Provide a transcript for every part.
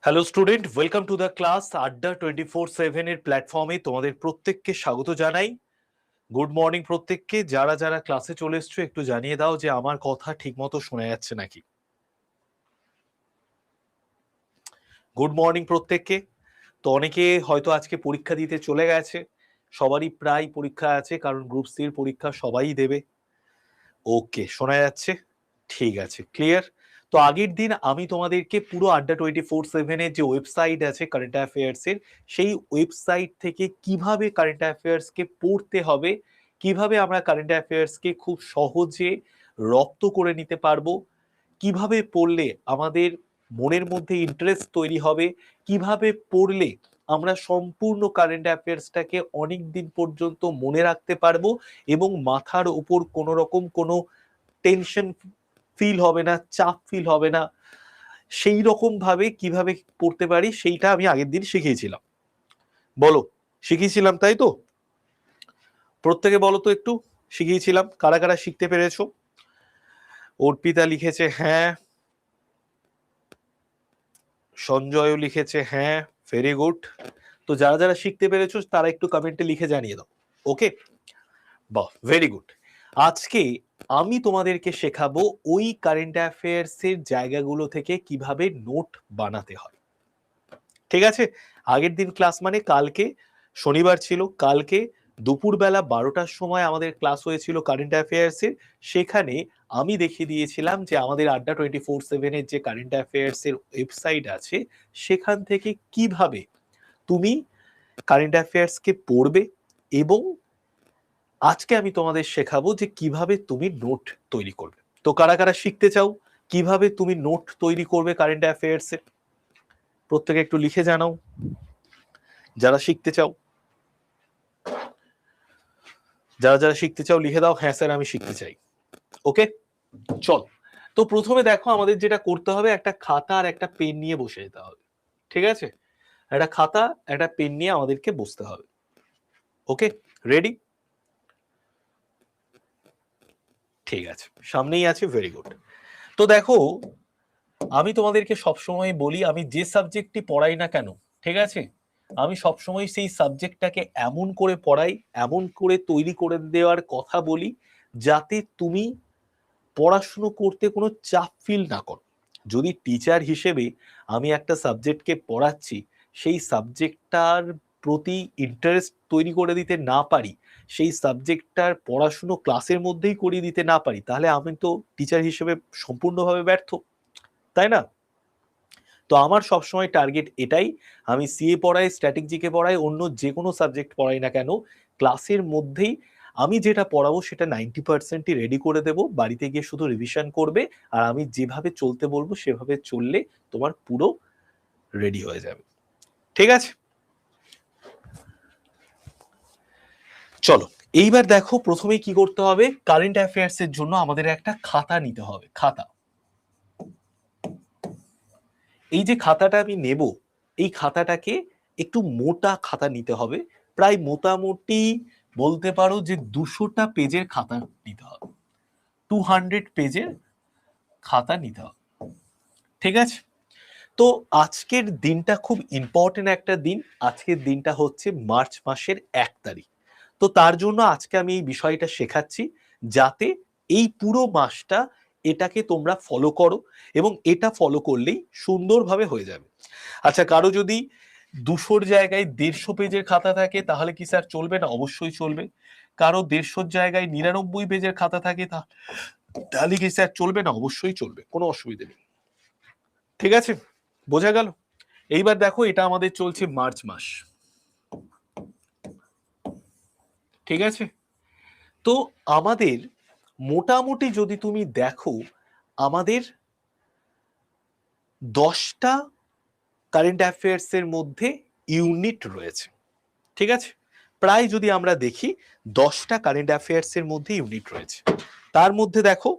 Hello student, welcome to the class আড্ডা 24/7 এর প্ল্যাটফর্মে তোমাদের প্রত্যেককে স্বাগত জানাই। গুড মর্নিং প্রত্যেককে। যারা যারা ক্লাসে চলে এসছো একটু জানিয়ে দাও যে আমার কথা ঠিকমতো শোনা যাচ্ছে নাকি। গুড মর্নিং প্রত্যেককে। তো অনেকে হয়তো আজকে পরীক্ষা দিতে চলে গেছে, সবারই প্রায় পরীক্ষা আছে, কারণ গ্রুপ সির পরীক্ষা সবাই দেবে। ওকে, শোনা যাচ্ছে, ঠিক আছে, ক্লিয়ার। তো আগের দিন আমি তোমাদেরকে পুরো আড্ডা 24/7 এর যে ওয়েবসাইট আছে কারেন্ট অ্যাফেয়ার্স এর, সেই ওয়েবসাইট থেকে কিভাবে কারেন্ট অ্যাফেয়ার্স কে পড়তে হবে, কিভাবে আমরা কারেন্ট অ্যাফেয়ার্স কে খুব সহজে রপ্ত করে নিতে পারবো, কিভাবে পড়লে আমাদের মনের মধ্যে ইন্টারেস্ট তৈরি হবে, কিভাবে পড়লে আমরা সম্পূর্ণ কারেন্ট অ্যাফেয়ার্সটাকে অনেক দিন পর্যন্ত মনে রাখতে পারবো এবং মাথার উপর কোনো রকম কোনো টেনশন ফিল হবে না, চাপ ফিল হবে না, সেই রকম ভাবে কিভাবে পড়তে পারি সেইটা আমি আগের দিন শিখিয়েছিলাম। বলো, শিখিয়েছিলাম তাই তো? প্রত্যেকে বলো তো একটু, শিখিয়েছিলাম? কারা কারা শিখতে পেরেছো? অর্পিতা লিখেছে হ্যাঁ, সঞ্জয়ও লিখেছে হ্যাঁ, ভেরি গুড। তো যারা যারা শিখতে পেরেছো তারা একটু কমেন্টে লিখে জানিয়ে দাও। ওকে, বাহ, ভেরি গুড। আজকে আমি তোমাদেরকে শেখাবো ওই কারেন্ট অ্যাফেয়ার্স এর জায়গাগুলো থেকে কিভাবে নোট বানাতে হয়। ঠিক আছে? আগের দিন ক্লাস মানে কালকে শনিবার ছিল, কালকে দুপুরবেলা 12টার সময় আমাদের ক্লাস হয়েছিল কারেন্ট অ্যাফেয়ার্স এর। সেখানে আমি দেখিয়ে দিয়েছিলাম যে আমাদের আড্ডা 24/7 এর যে কারেন্ট অ্যাফেয়ার্স এর ওয়েবসাইট আছে সেখান থেকে কিভাবে তুমি কারেন্ট অ্যাফেয়ার্স কে পড়বে, এবং আজকে আমি তোমাদের শেখাবো যে কিভাবে তুমি নোট তৈরি করবে। তো কারা কারা শিখতে চাও কিভাবে তুমি নোট তৈরি করবে কারেন্ট অ্যাফেয়ার্স এ, প্রত্যেকে একটু লিখে জানাও যারা শিখতে চাও। যারা যারা শিখতে চাও লিখে দাও হ্যাঁ স্যার আমি শিখতে চাই। ওকে, চল। তো প্রথমে দেখো আমাদের যেটা করতে হবে, একটা খাতা আর একটা পেন নিয়ে বসে যেতে হবে। ঠিক আছে? একটা খাতা একটা পেন নিয়ে আমাদেরকে বসতে হবে। ওকে, রেডি? ঠিক আছে, সামনেই আছে, ভেরি গুড। তো দেখো, আমি তোমাদেরকে সবসময় বলি, আমি যে সাবজেক্টটি পড়াই না কেন, ঠিক আছে, আমি সবসময় সেই সাবজেক্টটাকে এমন করে পড়াই, এমন করে তৈরি করে দেওয়ার কথা বলি যাতে তুমি পড়াশুনো করতে কোনো চাপ ফিল না করো। যদি টিচার হিসেবে আমি একটা সাবজেক্টকে পড়াচ্ছি, সেই সাবজেক্টটার প্রতি ইন্টারেস্ট তৈরি করে দিতে না পারি, সেই সাবজেক্টটার পড়াশুনো ক্লাসের মধ্যেই করিয়ে দিতে না পারি, তাহলে আমি তো টিচার হিসেবে সম্পূর্ণভাবে ব্যর্থ, তাই না? তো আমার সবসময় টার্গেট এটাই, আমি সিএ পড়াই, স্ট্র্যাটেজিকে পড়াই, অন্য যে কোনো সাবজেক্ট পড়াই না কেন, ক্লাসের মধ্যেই আমি যেটা পড়াবো সেটা 90%ই রেডি করে দেব, বাড়িতে গিয়ে শুধু রিভিশন করবে, আর আমি যেভাবে চলতে বলবো সেভাবে চললে তোমার পুরো রেডি হয়ে যাবে। ঠিক আছে, চলো এইবার দেখো প্রথমেই কি করতে হবে, কারেন্ট অ্যাফেয়ার্স এর জন্য আমাদের একটা খাতা নিতে হবে। খাতা, এই যে খাতাটা আমি নেব, এই খাতাটাকে একটু মোটা খাতা নিতে হবে, প্রায় মোটামুটি বলতে পারো যে 200টা পেজের খাতা নিতে হবে, 200 পেজের খাতা নিতে হবে। ঠিক আছে? তো আজকের দিনটা খুব ইম্পর্টেন্ট একটা দিন, আজকের দিনটা হচ্ছে মার্চ মাসের 1 তারিখ। তো তার জন্য আজকে আমি এই বিষয়টা শেখাচ্ছি যাতে এই পুরো মাসটা এটাকে তোমরা ফলো করো, এবং এটা ফলো করলেই সুন্দরভাবে হয়ে যাবে। আচ্ছা, কারো যদি 200-র জায়গায় 150 পেজের খাতা থাকে তাহলে কি স্যার চলবে না? অবশ্যই চলবে। কারো 150-র জায়গায় 99 পেজের খাতা থাকে তাহলে কি স্যার চলবে না? অবশ্যই চলবে, কোনো অসুবিধা নেই। ঠিক আছে, বোঝা গেল? এইবার দেখো, এটা আমাদের চলছে মার্চ মাস, ঠিক আছে? তো আমাদের মোটামুটি যদি তুমি দেখো, আমাদের 10টা কারেন্ট অ্যাফেয়ার্স এর মধ্যে ইউনিট রয়েছে। ঠিক আছে, প্রায় যদি আমরা দেখি 10টা কারেন্ট অ্যাফেয়ার্স এর মধ্যে ইউনিট রয়েছে। তার মধ্যে দেখো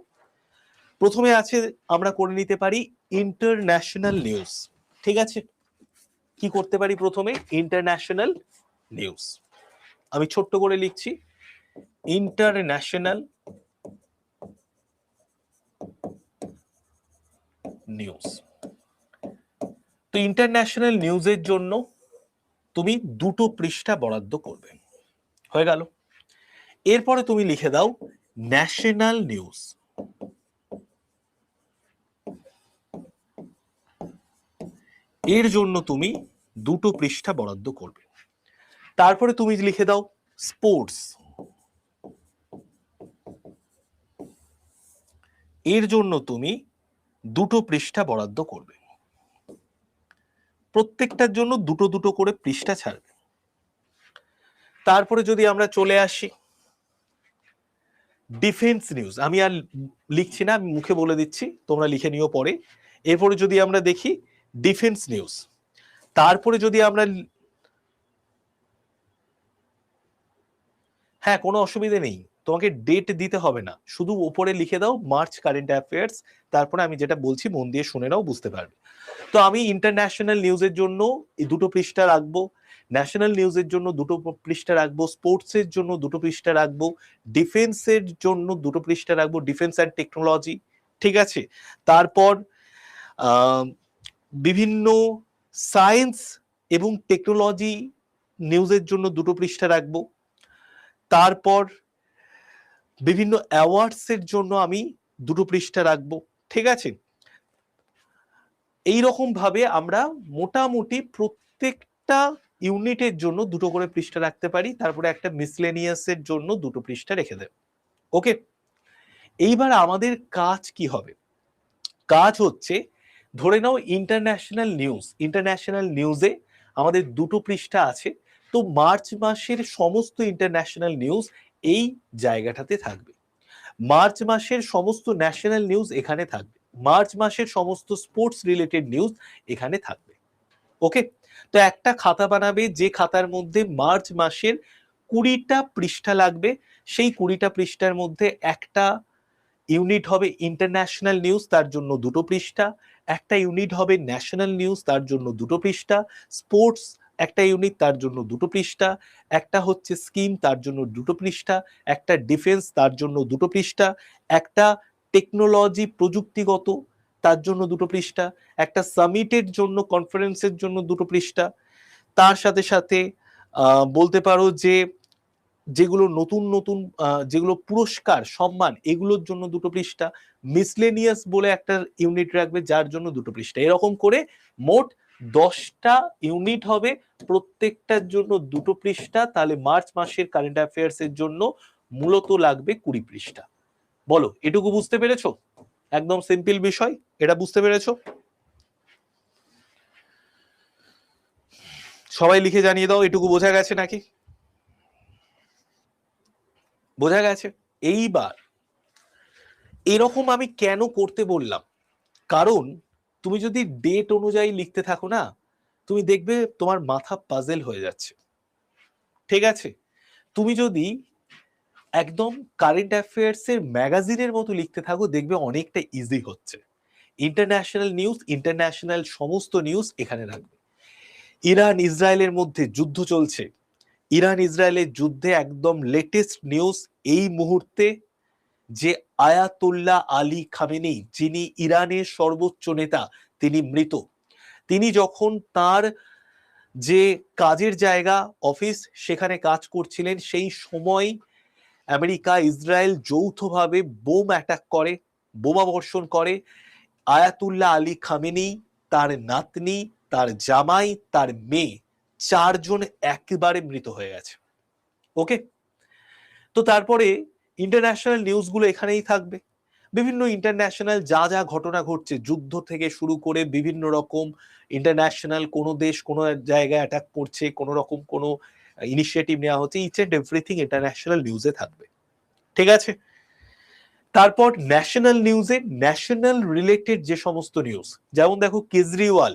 প্রথমে আছে, আমরা করে নিতে পারি ইন্টারন্যাশনাল নিউজ। ঠিক আছে, কি করতে পারি প্রথমে? International news. আমি ছোট্ট করে লিখছি, ইন্টারন্যাশনাল নিউজ। তো ইন্টারন্যাশনাল নিউজের জন্য তুমি 2টো পৃষ্ঠা বরাদ্দ করবে, হয়ে গেল। এরপরে তুমি লিখে দাও ন্যাশনাল নিউজ। এর জন্য তুমি 2টো পৃষ্ঠা বরাদ্দ করবে। তারপরে তুমি লিখে দাও স্পোর্টস। এর জন্য তুমি 2টো পৃষ্ঠা বরাদ্দ করবে। প্রত্যেকটার জন্য 2টো করে পৃষ্ঠা ছাড়বে। তারপরে যদি আমরা চলে আসি ডিফেন্স নিউজ, আমি আর লিখছি না, আমি মুখে বলে দিচ্ছি, তোমরা লিখে নিও পরে। এরপরে যদি আমরা দেখি ডিফেন্স নিউজ, তারপরে যদি আমরা, হ্যাঁ কোনো অসুবিধা নেই, তোমাকে ডেট দিতে হবে না, শুধু উপরে লিখে দাও মার্চ কারেন্ট অ্যাফেয়ার্স, তারপরে আমি যেটা বলছি মন দিয়ে শুনে নাও, বুঝতে পারবে। তো আমি ইন্টারন্যাশনাল নিউজের জন্য এই 2টো পৃষ্ঠা রাখবো, ন্যাশনাল নিউজের জন্য 2টো পৃষ্ঠা রাখবো, স্পোর্টসের জন্য 2টো পৃষ্ঠা রাখবো, ডিফেন্সের জন্য 2টো পৃষ্ঠা রাখবো, ডিফেন্স অ্যান্ড টেকনোলজি, ঠিক আছে। তারপর বিভিন্ন সায়েন্স এবং টেকনোলজি নিউজের জন্য 2টো পৃষ্ঠা রাখবো। তারপর বিভিন্ন অ্যাওয়ার্ডস এর জন্য আমি 2টো পৃষ্ঠা রাখবো, ঠিক আছে। এইরকম ভাবে আমরা মোটামুটি প্রত্যেকটা ইউনিটের জন্য 2টো করে পৃষ্ঠা রাখতে পারি। তারপরে একটা মিসলেনিয়াস এর জন্য 2টো পৃষ্ঠা রেখে দেব। ওকে, এইবার আমাদের কাজ কি হবে? কাজ হচ্ছে, ধরে নাও ইন্টারন্যাশনাল নিউজ, ইন্টারন্যাশনাল নিউজে আমাদের 2টো পৃষ্ঠা আছে, তো মার্চ মাসের সমস্ত ইন্টারন্যাশনাল নিউজ এই জায়গাটাতে থাকবে। মার্চ মাসের সমস্ত ন্যাশনাল নিউজ এখানে থাকবে, মার্চ মাসের সমস্ত স্পোর্টস রিলেটেড নিউজ এখানে থাকবে। ওকে, তো একটা খাতা বানাবে, যে খাতার মধ্যে মার্চ মাসের 20টা পৃষ্ঠা লাগবে, সেই 20টা পৃষ্ঠার মধ্যে একটা ইউনিট হবে ইন্টারন্যাশনাল নিউজ, তার জন্য 2টো পৃষ্ঠা, একটা ইউনিট হবে ন্যাশনাল নিউজ, তার জন্য 2টো পৃষ্ঠা, স্পোর্টস একটা ইউনিট, তার জন্য 2টো পৃষ্ঠা, একটা হচ্ছে স্কিম, তার জন্য 2টো পৃষ্ঠা, একটা ডিফেন্স, তার জন্য 2টো পৃষ্ঠা, একটা টেকনোলজি প্রযুক্তিগত, তার জন্য 2টো পৃষ্ঠা, একটা সামিটের জন্য কনফারেন্সের জন্য 2টো পৃষ্ঠা, তার সাথে সাথে বলতে পারো যে যেগুলো নতুন নতুন যেগুলো পুরস্কার সম্মান, এগুলোর জন্য 2টো পৃষ্ঠা, মিসলেনিয়াস বলে একটা ইউনিট রাখবে যার জন্য 2টো পৃষ্ঠা। এরকম করে মোট 10টা ইউনিট হবে, প্রত্যেকটার জন্য 2টো পৃষ্ঠা। তাহলে মার্চ মাসের কারেন্ট অ্যাফেয়ার্স এর জন্য মূলত লাগবে 20 পৃষ্ঠা। বলো, এটুকু বুঝতে পেরেছো? একদম সিম্পল বিষয়, এটা বুঝতে পেরেছো? সবাই লিখে জানিয়ে দাও এটুকু বোঝা গেছে নাকি? বোঝা গেছে? এইবার এরকম আমি কেন করতে বললাম, কারণ তুমি যদি ডেট অনুযায়ী লিখতে থাকো না, তুমি দেখবে তোমার মাথা পাজেল হয়ে যাচ্ছে, ঠিক আছে। তুমি যদি একদম কারেন্ট অ্যাফেয়ার্স এর ম্যাগাজিনের মতো লিখতে থাকো, দেখবে অনেকটা ইজি হচ্ছে। ইন্টারন্যাশনাল নিউজ, ইন্টারন্যাশনাল সমস্ত নিউজ এখানে রাখবে। ইরান ইসরায়েলের মধ্যে যুদ্ধ চলছে, ইরান ইসরায়েলের যুদ্ধে একদম লেটেস্ট নিউজ এই মুহূর্তে, যে আয়াতুল্লাহ আলী খামেনি, যিনি ইরানের সর্বোচ্চ নেতা, তিনি মৃত। তিনি যখন তার যে কাজের জায়গা অফিস সেখানে কাজ করছিলেন, সেই সময় আমেরিকা ইসরায়েল যৌথভাবে বোম অ্যাটাক করে, বোমা বর্ষণ করে। আয়াতুল্লাহ আলী খামেনি, তার নাতনি, তার জামাই, তার মেয়ে, 4জন একেবারে মৃত হয়ে গেছে। ওকে, তো তারপরে ইন্টারন্যাশনাল নিউজগুলো এখানেই থাকবে। বিভিন্ন ইন্টারন্যাশনাল যা যা ঘটনা ঘটছে, যুদ্ধ থেকে শুরু করে বিভিন্ন রকম ইন্টারন্যাশনাল, কোনো দেশ কোনো জায়গায় অ্যাটাক করছে, কোনো রকম কোনো ইনিশিয়েটিভ নেওয়া হচ্ছে, ইচ এন্ড এভরিথিং ইন্টারন্যাশনাল নিউজে থাকবে, ঠিক আছে। তারপর ন্যাশনাল নিউজে ন্যাশনাল রিলেটেড যে সমস্ত নিউজ, যেমন দেখো কেজরিওয়াল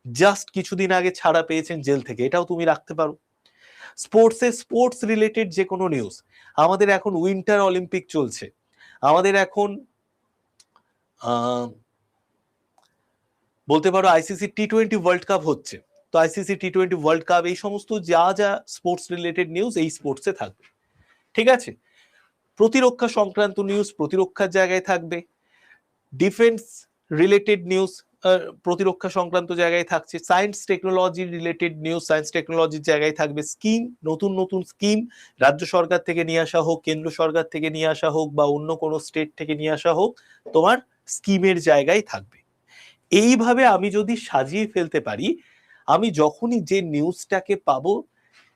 জাস্ট কিছুদিন আগে ছাড়া পেয়েছেন জেল থেকে, এটাও তুমি রাখতে পারো। স্পোর্টসে স্পোর্টস রিলেটেড যে কোনো নিউজ, আমাদের এখন উইন্টার অলিম্পিক চলছে, আমাদের এখন বলতে পারো আইসিসি টি-20 ওয়ার্ল্ড কাপ হচ্ছে, তো আইসিসি টি-20 ওয়ার্ল্ড কাপ, এই সমস্ত যা যা স্পোর্টস রিলেটেড নিউজ এই স্পোর্টসে থাকবে, ঠিক আছে। প্রতিরক্ষা সংক্রান্ত নিউজ প্রতিরক্ষার জায়গায় থাকবে, ডিফেন্স রিলেটেড নিউজ প্রতিরক্ষা সংক্রান্ত জায়গায় থাকছে, science technology related news science টেকনোলজির জায়গায় থাকবে, স্কিম নতুন নতুন স্কিম রাজ্য সরকার থেকে নিয়ে আসা হোক, কেন্দ্র সরকার থেকে নিয়ে আসা হোক, বা অন্য কোনো স্টেট থেকে নিয়ে আসা হোক, তোমার স্কিমের জায়গায় থাকবে। এইভাবে আমি যদি সাজিয়ে ফেলতে পারি, আমি যখনই যে নিউজটাকে পাবো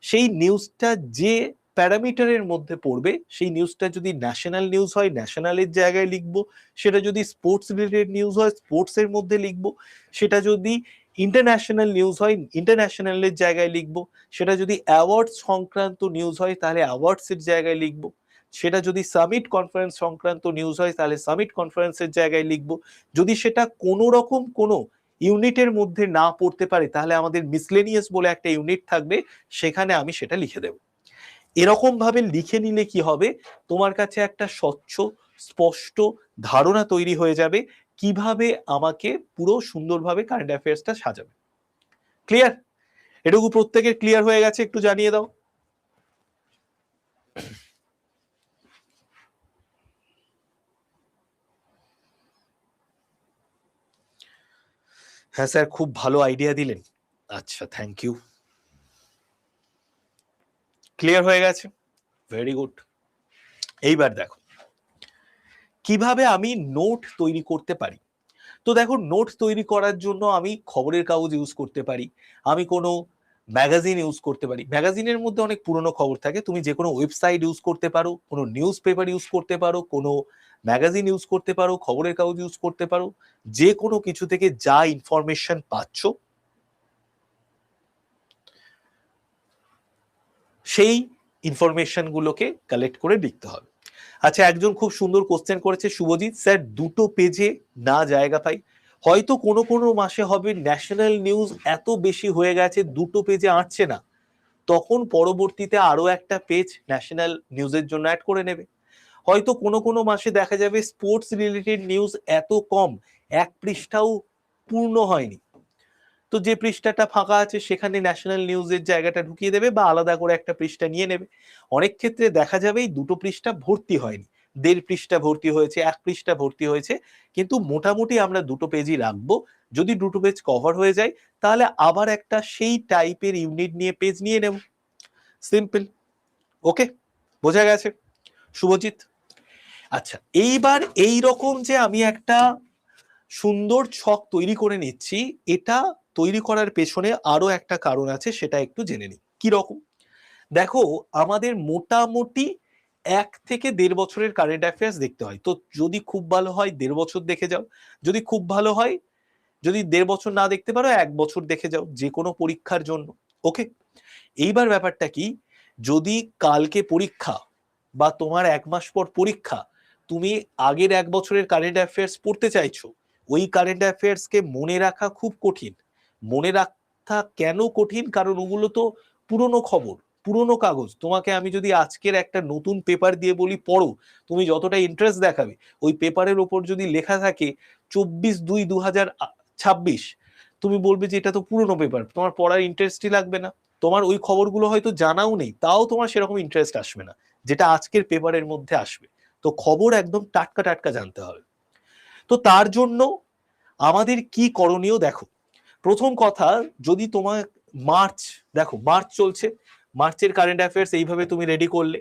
সেই নিউজটা যে প্যারামিটারের মধ্যে পড়বে, সেই নিউজটা যদি ন্যাশনাল নিউজ হয় ন্যাশনালের জায়গায় লিখবো, সেটা যদি স্পোর্টস রিলেটেড নিউজ হয় স্পোর্টসের মধ্যে লিখবো, সেটা যদি ইন্টারন্যাশনাল নিউজ হয় ইন্টারন্যাশনালের জায়গায় লিখবো, সেটা যদি অ্যাওয়ার্ডস সংক্রান্ত নিউজ হয় তাহলে অ্যাওয়ার্ডসের জায়গায় লিখবো, সেটা যদি সামিট কনফারেন্স সংক্রান্ত নিউজ হয় তাহলে সামিট কনফারেন্সের জায়গায় লিখবো, যদি সেটা কোনো রকম কোনো ইউনিটের মধ্যে না পড়তে পারে তাহলে আমাদের মিসলেনিয়াস বলে একটা ইউনিট থাকবে, সেখানে আমি সেটা লিখে দেব। এরকম ভাবে লিখে নিলে কি হবে, তোমার কাছে একটা স্বচ্ছ স্পষ্ট ধারণা তৈরি হয়ে যাবে কিভাবে আমাকে পুরো সুন্দরভাবে কারেন্ট অ্যাফেয়ার্সটা সাজাবে। ক্লিয়ার? এটুকু প্রত্যেকের ক্লিয়ার হয়ে গেছে? একটু জানিয়ে দাও। হ্যাঁ স্যার, খুব ভালো আইডিয়া দিলেন। আচ্ছা, থ্যাংক ইউ। ক্লিয়ার হয়ে গেছে, ভেরি গুড। এইবার দেখো কিভাবে আমি নোট তৈরি করতে পারি। তো দেখো, নোট তৈরি করার জন্য আমি খবরের কাগজ ইউজ করতে পারি, আমি কোনো ম্যাগাজিন ইউজ করতে পারি। ম্যাগাজিনের মধ্যে অনেক পুরনো খবর থাকে, তুমি যে কোনো ওয়েবসাইট ইউজ করতে পারো, কোনো নিউজ পেপার ইউজ করতে পারো, কোনো ম্যাগাজিন ইউজ করতে পারো, খবরের কাগজ ইউজ করতে পারো, যে কোনো কিছু থেকে যা ইনফরমেশন পাচ্ছ সেই ইনফরমেশন গুলোকে কালেক্ট করে লিখতে হবে। আচ্ছা, একজন খুব সুন্দর কোশ্চেন করেছে শুভজিৎ স্যার, দুটো পেজে না জায়গা পাই। হয়তো কোনো কোনো মাসে হবে ন্যাশনাল নিউজ এত বেশি হয়ে গেছে দুটো পেজে আঁটছে না, তখন পরবর্তীতে আরো একটা পেজ ন্যাশনাল নিউজের জন্য অ্যাড করে নেবে। হয়তো কোনো কোনো মাসে দেখা যাবে স্পোর্টস রিলেটেড নিউজ এত কম, এক পৃষ্ঠাও পূর্ণ হয়নি, তো যে পৃষ্ঠাটা ফাঁকা আছে সেখানে ন্যাশনাল নিউজের জায়গাটা ঢুকিয়ে দেবে বা আলাদা করে একটা পৃষ্ঠা নিয়ে নেবে। অনেক ক্ষেত্রে দেখা যাবে এই দুটো পৃষ্ঠা ভর্তি হয়নি, 1.5 পৃষ্ঠা ভর্তি হয়েছে, 1 পৃষ্ঠা ভর্তি হয়েছে, কিন্তু মোটামুটি আমরা দুটো পেজই রাখবো। যদি দুটো পেজ কভার হয়ে যায় তাহলে আবার একটা সেই টাইপের ইউনিট নিয়ে পেজ নিয়ে নেব। সিম্পল। ওকে, বোঝা গেছে শুভজিৎ? আচ্ছা, এইবার এই রকম যে আমি একটা সুন্দর ছক তৈরি করে নিচ্ছি, এটা তৈরি করার পেছনে আরো একটা কারণ আছে, সেটা একটু জেনে নিই। কি রকম? দেখো, আমাদের মোটামুটি 1 থেকে 1.5 বছরের কারেন্ট অ্যাফেয়ার্স দেখতে হয়। তো যদি খুব ভালো হয় 1.5 বছর দেখে যাও, যদি খুব ভালো হয়, যদি 1.5 বছর না দেখতে পারো 1 বছর দেখে যাও, যে কোনো পরীক্ষার জন্য। ওকে, এইবার ব্যাপারটা কি, যদি কালকে পরীক্ষা বা তোমার 1 মাস পর পরীক্ষা, তুমি আগের 1 বছরের কারেন্ট অ্যাফেয়ার্স পড়তে চাইছো, ওই কারেন্ট অ্যাফেয়ার্স কে মনে রাখা খুব কঠিন। মনে রাখা কেন কঠিন? কারণ ওগুলো তো পুরনো খবর, পুরনো কাগজ। তোমাকে আমি যদি আজকের একটা নতুন পেপার দিয়ে বলি পড়ো, তুমি যতটা ইন্টারেস্ট দেখাবে, ওই পেপারের ওপর যদি লেখা থাকে 24/2/2026, তুমি বলবে যে এটা তো পুরনো পেপার, তোমার পড়ার ইন্টারেস্টই লাগবে না। তোমার ওই খবরগুলো হয়তো জানাও নেই, তাও তোমার সেরকম ইন্টারেস্ট আসবে না যেটা আজকের পেপারের মধ্যে আসবে। তো খবর একদম টাটকা টাটকা জানতে হবে। তো তার জন্য আমাদের কি করণীয় দেখো, প্রথম কথা, যদি তোমার মার্চ, দেখো মার্চ চলছে, মার্চের কারেন্ট অ্যাফেয়ার্স এইভাবে তুমি রেডি করলে,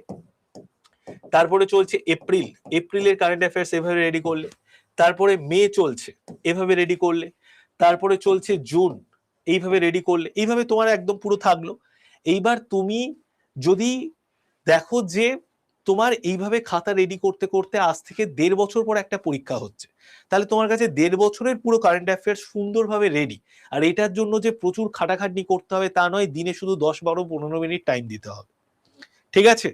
তারপরে চলছে এপ্রিল, এপ্রিলের কারেন্ট অ্যাফেয়ার্স এভাবে রেডি করলে, তারপরে মে চলছে এভাবে রেডি করলে, তারপরে চলছে জুন, এইভাবে রেডি করলে, এইভাবে তোমার একদম পুরো থাকলো। এইবার তুমি যদি দেখো যে তোমার এইভাবে খাতা রেডি করতে করতে আজ থেকে 1.5 বছর পর একটা পরীক্ষা হচ্ছে, তাহলে তোমার কাছে 1.5 বছরের পুরো কারেন্ট অ্যাফেয়ার্স সুন্দরভাবে রেডি। আর এটার জন্য যে প্রচুর খাটাখাটনি করতে হবে তা নয়, দিনে শুধু 10, 12, 15 মিনিট টাইম দিতে হবে। ঠিক আছে?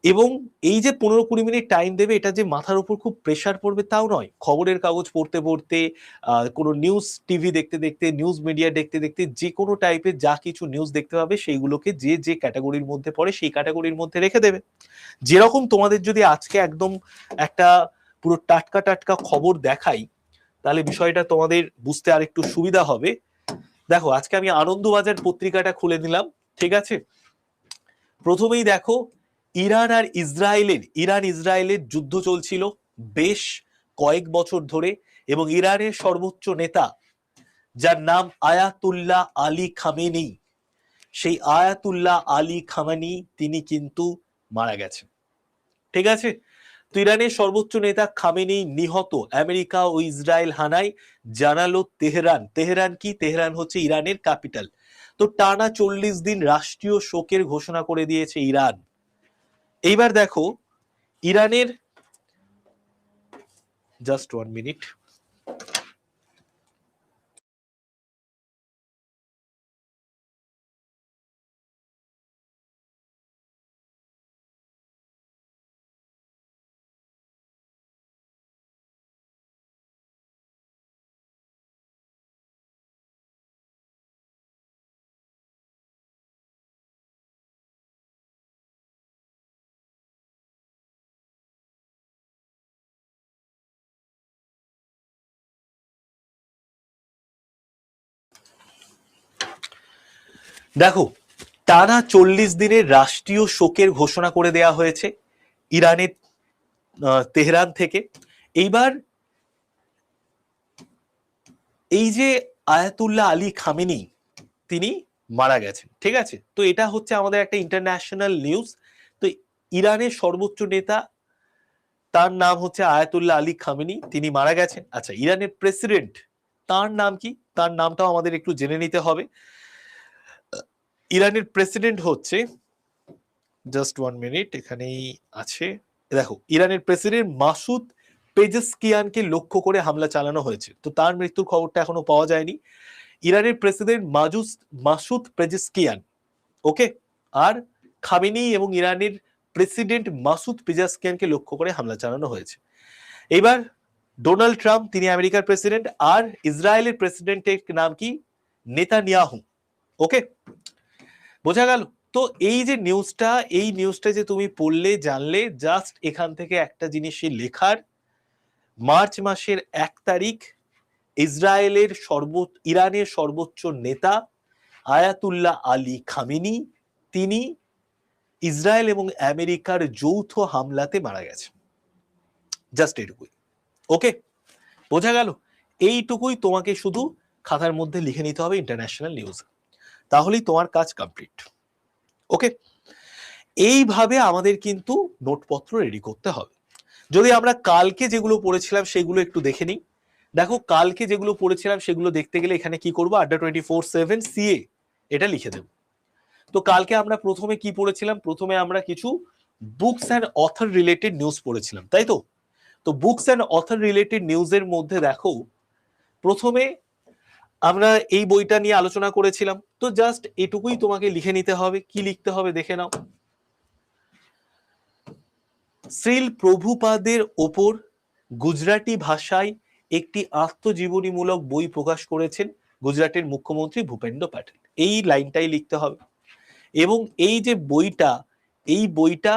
এবং এই যে 15-20 মিনিট টাইম দেবে, এটা যে মাথার উপর খুব প্রেসার পড়বে তাও নয়। খবরের কাগজ পড়তে পড়তে, কোনো নিউজ টিভি দেখতে দেখতে, নিউজ মিডিয়া দেখতে দেখতে, যে কোনো টাইপের যা কিছু নিউজ দেখতে পাবে সেইগুলোকে যে যে ক্যাটাগরির মধ্যে পড়ে সেই ক্যাটাগরির মধ্যে রেখে দেবে। যেরকম তোমাদের যদি আজকে একদম একটা পুরো টাটকা টাটকা খবর দেখাই, তাহলে বিষয়টা তোমাদের বুঝতে আর একটু সুবিধা হবে। দেখো, আজকে আমি আনন্দবাজার পত্রিকাটা খুলে নিলাম, ঠিক আছে? প্রথমেই দেখো, ইরান ইসরায়েলের যুদ্ধ চলছিল বেশ কয়েক বছর ধরে। এবং ইরানের সর্বোচ্চ নেতা যার নাম আয়াতুল্লাহ আলী খামেনি, সেই আয়াতুল্লাহ আলী খামেনি তিনি কিন্তু মারা গেছেন। ঠিক আছে, তো ইরানের সর্বোচ্চ নেতা খামেনি নিহত। আমেরিকা ও ইসরায়েল হানায় জানালো তেহরান। তেহরান কি? তেহরান হচ্ছে ইরানের ক্যাপিটাল। তো টানা 40 দিন রাষ্ট্রীয় শোকের ঘোষণা করে দিয়েছে ইরান। এইবার দেখো ইরানের, জাস্ট 1 মিনিট, দেখো টানা 40 দিনের রাষ্ট্রীয় শোকের ঘোষণা করে দেয়া হয়েছে ইরানের তেহরান থেকে। এইবার এই যে আয়াতুল্লাহ আলী খামেনি তিনি মারা গেছেন, ঠিক আছে, তো এটা হচ্ছে আমাদের একটা ইন্টারন্যাশনাল নিউজ। তো ইরানের সর্বোচ্চ নেতা তার নাম হচ্ছে আয়াতুল্লাহ আলী খামেনি, তিনি মারা গেছেন। আচ্ছা, ইরানের প্রেসিডেন্ট তার নাম কি? তার নামটাও আমাদের একটু জেনে নিতে হবে। ইরানের প্রেসিডেন্ট হচ্ছে, জাস্ট 1 মিনিট, এখানেই আছে, দেখো ইরানের প্রেসিডেন্ট মাসুদ পেজেশকিয়ানকে লক্ষ্য করে হামলা চালানো হয়েছে। তো তার মৃত্যুর খবরটা এখনো পাওয়া যায়নি। ইরানের প্রেসিডেন্ট মাসুদ পেজেশকিয়ান, ওকে, আর খামেনি এবং ইরানের প্রেসিডেন্ট মাসুদ পেজেশকিয়ানকে লক্ষ্য করে হামলা চালানো হয়েছে। এবার ডোনাল্ড ট্রাম্প, তিনি আমেরিকার প্রেসিডেন্ট, আর ইসরায়েলের প্রেসিডেন্টের নাম কি? নেতানিয়াহু। ওকে, বোঝা গেল? তো এই যে নিউজটা, এই নিউজটা যে তুমি পড়লে, জানলে, জাস্ট এখান থেকে একটা জিনিসই লেখার, মার্চ মাসের 1 তারিখ ইরানের সর্বোচ্চ নেতা আয়াতুল্লাহ আলী খামেনি তিনি ইসরায়েল এবং আমেরিকার যৌথ হামলাতে মারা গেছে। জাস্ট এইটুকুই। ওকে, বোঝা গেল? এইটুকুই তোমাকে শুধু খাতার মধ্যে লিখে নিতে হবে ইন্টারন্যাশনাল নিউজ, তাহলেই তোমার কাজ কমপ্লিট। ওকে, এইভাবে আমাদের কিন্তু নোটপত্র রেডি করতে হবে। যদি আমরা কালকে যেগুলো পড়েছিলাম সেগুলো একটু দেখে নিই। দেখো কালকে যেগুলো পড়েছিলাম সেগুলো দেখতে গেলে এখানে কি করবো? আড্ডা 24/7 সিএ এটা লিখে দেব। তো কালকে আমরা প্রথমে কি পড়েছিলাম? প্রথমে আমরা কিছু books and author related news পড়েছিলাম, তাই তো? তো বুকস অ্যান্ড অথর রিলেটেড নিউজের মধ্যে দেখো প্রথমে আমরা এই বইটা নিয়ে আলোচনা করেছিলাম। তো জাস্ট এটুকুই তোমাকে লিখে নিতে হবে। কি লিখতে হবে দেখে নাও। শ্রীল প্রভুপাদের ওপর গুজরাটি ভাষায় একটি আত্মজীবনীমূলক বই প্রকাশ করেছেন গুজরাটের মুখ্যমন্ত্রী ভূপেন্দ্র প্যাটেল। এই লাইনটাই লিখতে হবে। এবং এই যে বইটা, এই বইটা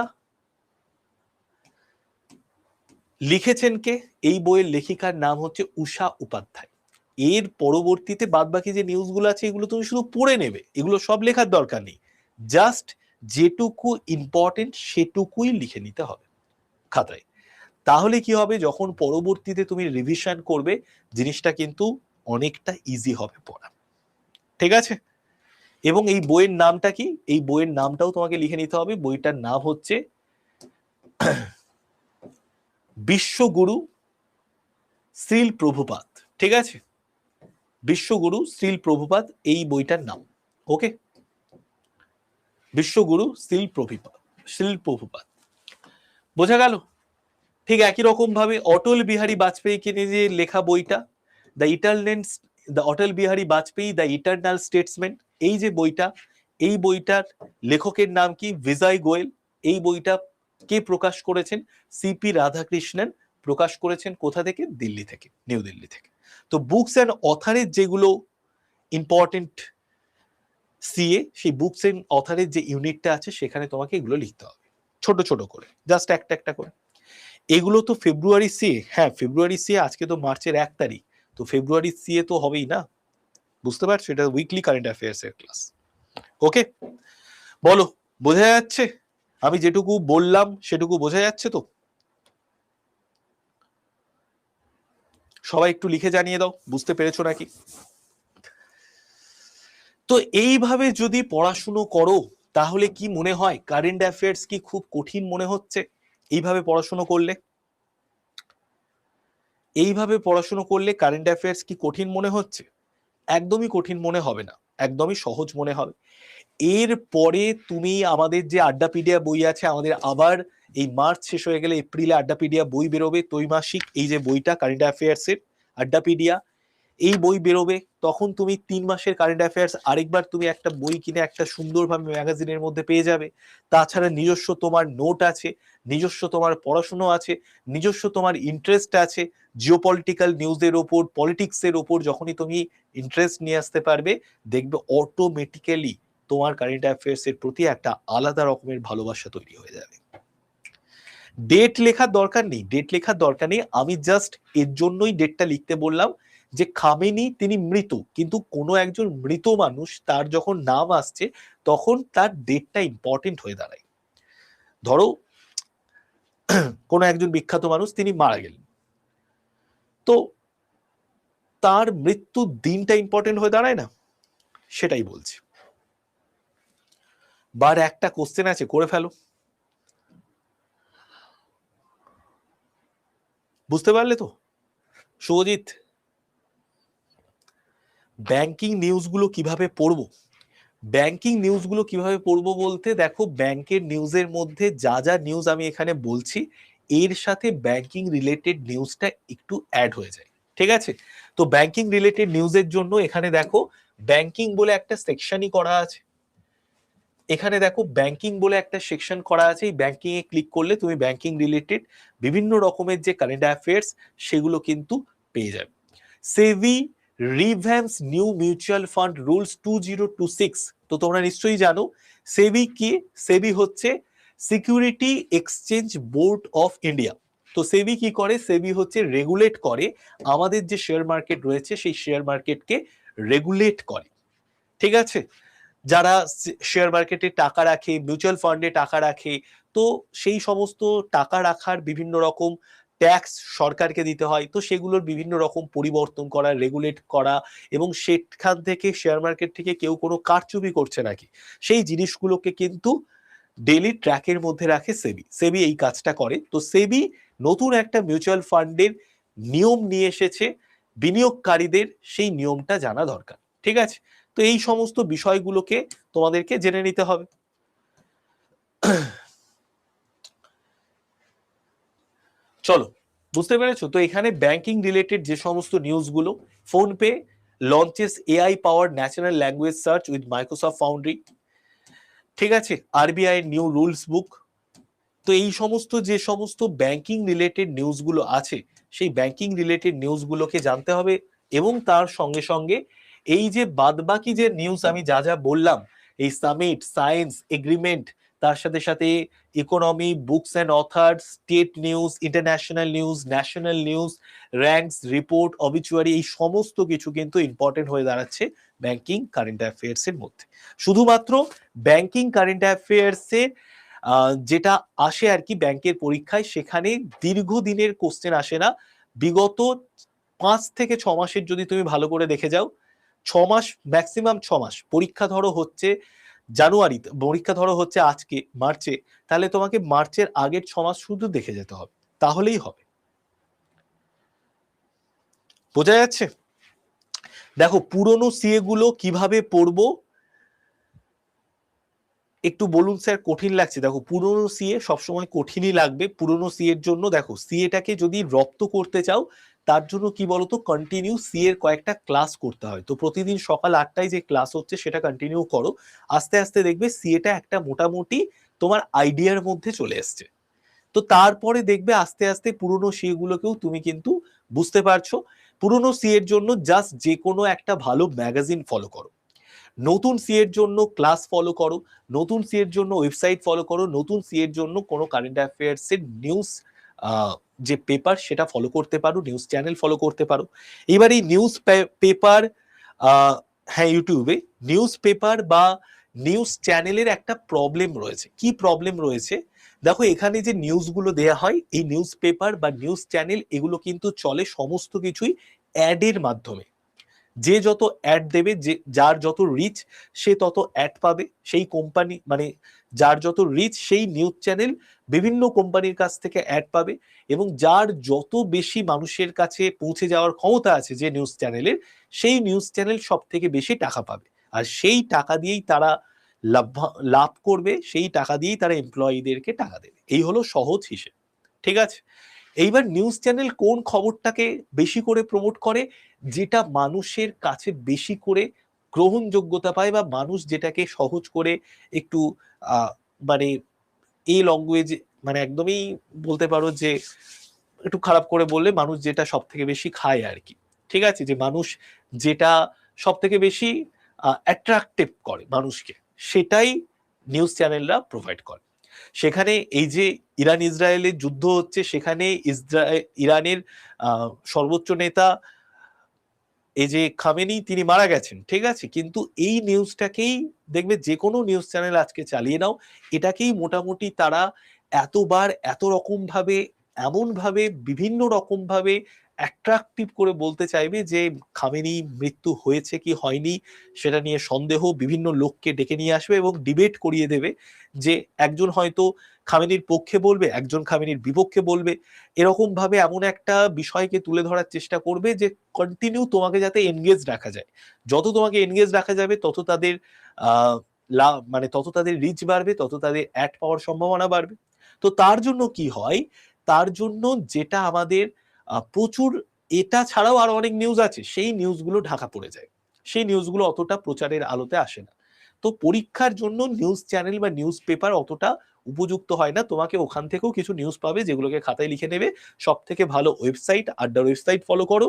লিখেছেন কে? এই বইয়ের লেখিকার নাম হচ্ছে উষা উপাধ্যায়। এর পরবর্তীতে বাদবাকি যে নিউজগুলো আছে এগুলো তুমি শুধু পড়ে নেবে, এগুলো সব লেখার দরকার নেই। জাস্ট যেটুকু ইম্পর্টেন্ট সেটুকুই লিখে নিতে হবে খাতায়। তাহলে কি হবে, যখন পরবর্তীতে তুমি রিভিশন করবে জিনিসটা কিন্তু অনেকটা ইজি হবে পড়া। ঠিক আছে? এবং এই বইয়ের নামটা কি? এই বইয়ের নামটাও তোমাকে লিখে নিতে হবে। বইটার নাম হচ্ছে বিশ্বগুরু শ্রীল প্রভুপাদ। ঠিক আছে, বিশ্বগুরু শ্রীল প্রভুপাদ এই বইটার নাম। ওকে, বিশ্বগুরু শ্রীল প্রভুপাদ। বোঝা গেল? ঠিক একই রকম ভাবে অটল বিহারী বাজপেয়ীকে নিয়ে যে লেখা বইটা, Atal Bihari Vajpayee the eternal statesman, এই যে বইটা, এই বইটার লেখকের নাম কি? বিজয় গোয়েল। এই বইটা কে প্রকাশ করেছেন? সিপি রাধাকৃষ্ণন প্রকাশ করেছেন। কোথা থেকে? দিল্লি থেকে, নিউ দিল্লি থেকে। তো বুকস অ্যান্ড অথারের যেগুলো ইম্পর্টেন্ট সিএ, সেই বুকস এন্ড অথারের যে ইউনিটটা আছে সেখানে তোমাকে এগুলো লিখতে হবে ছোট ছোট করে, জাস্ট একটা একটা করে। এগুলো তো ফেব্রুয়ারি সিএ, হ্যাঁ ফেব্রুয়ারি সিএ, আজকে তো মার্চের 1 তারিখ, তো ফেব্রুয়ারি সিএ তো হবেই না, বুঝতে পারছো? এটা উইকলি কারেন্ট অ্যাফেয়ার্স এর ক্লাস। ওকে, বলো বোঝা যাচ্ছে? আমি যেটুকু বললাম সেটুকু বোঝা যাচ্ছে তো? সবাই একটু লিখে জানিয়ে দাও বুঝতে পেরেছো নাকি। তো এইভাবে যদি পড়াশুনো করো তাহলে কি মনে হয় কারেন্ট অ্যাফেয়ার্স কি খুব কঠিন মনে হচ্ছে? এইভাবে পড়াশুনো করলে, এইভাবে পড়াশুনো করলে কারেন্ট অ্যাফেয়ার্স কি কঠিন মনে হচ্ছে? একদমই কঠিন মনে হবে না, একদমই সহজ মনে হবে। এরপরে তুমি আমাদের যে আড্ডাপিডিয়া বই আছে, আমাদের আবার এই মার্চ শেষ হয়ে গেলে এপ্রিলে আড্ডাপিডিয়া বই বেরোবে, ত্রৈমাসিক এই যে বইটা কারেন্ট অ্যাফেয়ার্স এর আড্ডাপিডিয়া, এই বই বেরোবে। তখন তুমি 3 মাসের কারেন্ট অ্যাফেয়ার্স আরেকবার তুমি একটা বই কিনে একটা সুন্দরভাবে ম্যাগাজিনের মধ্যে পেয়ে যাবে। তাছাড়া নিজস্ব তোমার নোট আছে, নিজস্ব তোমার পড়াশুনো আছে, নিজস্ব তোমার ইন্টারেস্ট আছে জিওপলিটিক্যাল নিউজের ওপর, পলিটিক্সের ওপর। যখনই তুমি ইন্টারেস্ট নিয়ে আসতে পারবে, দেখবে অটোমেটিক্যালি তোমার কারেন্ট অ্যাফেয়ার্স এর প্রতি একটা আলাদা রকমের ভালোবাসা তৈরি হয়ে যাবে। ডেট লেখার দরকার নেই, ডেট লেখার দরকার নেই, আমি জাস্ট এর জন্যই ডেটটা লিখতে বললাম যে খামেনি তিনি মৃত, কিন্তু কোনো একজন মৃত মানুষ তার যখন নাম আসছে তখন তার ডেটটা ইম্পর্টেন্ট হয়ে দাঁড়ায়। ধরো কোনো একজন বিখ্যাত মানুষ তিনি মারা গেলেন, তো তার মৃত্যুর দিনটা ইম্পর্টেন্ট হয়ে দাঁড়ায় না, সেটাই বলছি। বার একটা কোশ্চেন আছে, করে ফেলো। বুঝতে পারলে তো শুভজিৎ? ব্যাংকিং নিউজগুলো কিভাবে পড়বো? ব্যাংকিং নিউজগুলো কিভাবে পড়বো বলতে, দেখো ব্যাংকের নিউজের মধ্যে যা যা নিউজ আমি এখানে বলছি এর সাথে ব্যাংকিং রিলেটেড নিউজটা একটু অ্যাড হয়ে যায়, ঠিক আছে? তো ব্যাংকিং রিলেটেড নিউজের জন্য এখানে দেখো ব্যাংকিং বলে একটা সেকশনই করা আছে, এখানে দেখো ব্যাংকিং বলে একটা সেকশন করা আছে। এই ব্যাংকিং এ ক্লিক করলে তুমি ব্যাংকিং রিলেটেড বিভিন্ন রকমের যে কারেন্ট অ্যাফেয়ার্স সেগুলো কিন্তু পেয়ে যাবে। SEBI revamps new mutual fund rules 2026, তো তোমরা নিশ্চয়ই জানো সেবি কি। সেবি হচ্ছে security exchange board of India. তো সেবি কি করে? সেবি হচ্ছে রেগুলেট করে আমাদের যে শেয়ার মার্কেট রয়েছে, সেই শেয়ার মার্কেটকে রেগুলেট করে, ঠিক আছে? যারা শেয়ার মার্কেটে টাকা রাখে, মিউচুয়াল ফান্ডে টাকা রাখে, তো সেই সমস্ত টাকা রাখার বিভিন্ন রকম ট্যাক্স সরকারকে দিতে হয়, তো সেগুলোর বিভিন্ন রকম পরিবর্তন করা, রেগুলেট করা, এবং সেখান থেকে শেয়ার মার্কেট থেকে কেউ কোনো কারচুপি করছে নাকি সেই জিনিসগুলোকে কিন্তু ডেইলি ট্র্যাকের মধ্যে রাখে সেবি। সেবি এই কাজটা করে। তো সেবি নতুন একটা মিউচুয়াল ফান্ডের নিয়ম নিয়ে এসেছে, বিনিয়োগকারীদের সেই নিয়মটা জানা দরকার, ঠিক আছে? তো এই সমস্ত বিষয়গুলোকে তোমাদেরকে জেনে নিতে হবে। চলো, বুঝতে পেরেছো তো? এখানে ব্যাংকিং রিলেটেড যে সমস্ত নিউজগুলো, PhonePe launches AI power natural language search with Microsoft foundry, ঠিক আছে? আরবিআই নিউ রুলস বুক। তো এই সমস্ত যে সমস্ত ব্যাংকিং রিলেটেড নিউজগুলো আছে, সেই ব্যাংকিং রিলেটেড নিউজগুলোকে জানতে হবে, এবং তার সঙ্গে সঙ্গে এই যে বাদবাকি যে নিউজ আমি যা যা বললাম, এই সামিট, সায়েন্স, এগ্রিমেন্ট, তার সাথে সাথে economy, books and authors, state news, international news, national news, ranks, report, obituary, এই সমস্ত কিছু কিন্তু ইম্পর্টেন্ট হয়ে দাঁড়াচ্ছে ব্যাংকিং কারেন্ট অ্যাফেয়ার্স এর মধ্যে। শুধুমাত্র ব্যাংকিং কারেন্ট অ্যাফেয়ার্স এর যেটা আসে আর কি ব্যাংকের পরীক্ষায়, সেখানে দীর্ঘদিনের কোশ্চেন আসে না। বিগত 5 থেকে 6 মাসের যদি তুমি ভালো করে দেখে যাও, 6 মাস, ম্যাক্সিমাম 6 মাস পরীক্ষা ধরো হচ্ছে জানুয়ারিতে, পরীক্ষা ধরো হচ্ছে আজকে মার্চে, তাহলে তোমাকে মার্চের আগের 6 মাস শুধু দেখে যেতে হবে, তাহলেই হবে। বোঝা যাচ্ছে? দেখো পুরনো সিএ গুলো কিভাবে পড়বো একটু বলুন স্যার। কঠিন লাগছে? দেখো পুরনো সিএ সবসময় কঠিনই লাগবে। পুরনো সিএ এর জন্য দেখো সিএটাকে যদি রপ্ত করতে চাও, তার জন্য কি বলতো, কন্টিনিউ সিএ এর কয়েকটা ক্লাস করতে হয়। তো প্রতিদিন সকাল 8টায় যে ক্লাস হচ্ছে সেটা কন্টিনিউ করো, আস্তে আস্তে দেখবে সিএটা একটা মোটামুটি তোমার আইডিয়ার মধ্যে চলে এসছে। তো তারপরে দেখবে আস্তে আস্তে পুরনো সিএ গুলোকেও তুমি কিন্তু বুঝতে পারছো। পুরনো সিএ এর জন্য জাস্ট যে কোনো একটা ভালো ম্যাগাজিন ফলো করো, নতুন সি এর জন্য ক্লাস ফলো করো, নতুন সি এর জন্য ওয়েবসাইট ফলো করো, নতুন সি এর জন্য কোনো কারেন্ট অ্যাফেয়ার্স এর নিউজ যে পেপার সেটা ফলো করতে পারো, নিউজ চ্যানেল ফলো করতে পারো। এবার এই নিউজ পেপার, হ্যাঁ ইউটিউবে নিউজ পেপার বা নিউজ চ্যানেলের একটা প্রবলেম রয়েছে। কি প্রবলেম রয়েছে? দেখো এখানে যে নিউজগুলো দেয়া হয়, এই নিউজ পেপার বা নিউজ চ্যানেল এগুলো কিন্তু চলে সমস্ত কিছুই অ্যাডের মাধ্যমে। যে যত অ্যাড দেবে, যে যার যত রিচ সে তত অ্যাড পাবে, সেই কোম্পানি মানে যার যত রিচ সেই নিউজ চ্যানেল বিভিন্ন কোম্পানির কাছ থেকে অ্যাড পাবে, এবং যার যত বেশি মানুষের কাছে পৌঁছে যাওয়ার ক্ষমতা আছে যে নিউজ চ্যানেলের, সেই নিউজ চ্যানেল সব থেকে বেশি টাকা পাবে। আর সেই টাকা দিয়েই তারা লাভ করবে, সেই টাকা দিয়েই তারা এমপ্লয়ীদেরকে টাকা দেবে। এই হলো সহজ হিসেব, ঠিক আছে। এইবার নিউজ চ্যানেল কোন খবরটাকে বেশি করে প্রমোট করে, যেটা মানুষের কাছে বেশি করে গ্রহণযোগ্যতা পায়, বা মানুষ যেটাকে সহজ করে একটু মানে এই ল্যাঙ্গুয়েজ, মানে একদমই বলতে পারো যে একটু খারাপ করে বললে মানুষ যেটা সব থেকে বেশি খায় আর কি, ঠিক আছে, যে মানুষ যেটা সব থেকে বেশি অ্যাট্রাকটিভ করে মানুষকে, সেটাই নিউজ চ্যানেলরা প্রোভাইড করে। সেখানে এই যে ইরান ইসরায়েলের যুদ্ধ হচ্ছে, সেখানে ইরানের সর্বোচ্চ নেতা এই যে খামেনি তিনি মারা গেছেন, ঠিক আছে, কিন্তু এই নিউজটাকেই দেখবে যে কোনো নিউজ চ্যানেল আজকে চালিয়ে নাও, এটাকেই মোটামুটি তারা এতবার এত রকম ভাবে, এমন ভাবে, বিভিন্ন রকম ভাবে অ্যাট্রাকটিভ করে বলতে চাইবে যে খামেনি মৃত্যু হয়েছে কি হয়নি সেটা নিয়ে সন্দেহ, বিভিন্ন লোককে ডেকে নিয়ে আসবে এবং ডিবেট করিয়ে দেবে, যে একজন হয়তো খামেনির পক্ষে বলবে, একজন খামেনির বিপক্ষে বলবে, এরকম ভাবে এমন একটা বিষয়কে তুলে ধরার চেষ্টা করবে যে কন্টিনিউ তোমাকে যাতে এনগেজ রাখা যায়। যত তোমাকে এনগেজ রাখা যাবে তত তাদের মানে তত তাদের রিচ বাড়বে, তত তাদের অ্যাড পাওয়ার সম্ভাবনা বাড়বে। তো তার জন্য কি হয়, তার জন্য যেটা আমাদের প্রচুর, এটা ছাড়াও আরো অনেক নিউজ আছে, সেই নিউজগুলো ঢাকা পড়ে যায়, সেই নিউজগুলো অতটা প্রচারের আলোতে আসে না। তো পরীক্ষার জন্য নিউজ চ্যানেল বা নিউজ পেপার অতটা উপযুক্ত হয় না। তোমাকে ওখান থেকেও কিছু নিউজ পাবে যেগুলোকে খাতায় লিখে নেবে। সব থেকে ভালো ওয়েবসাইট, আড্ডার ওয়েবসাইট ফলো করো,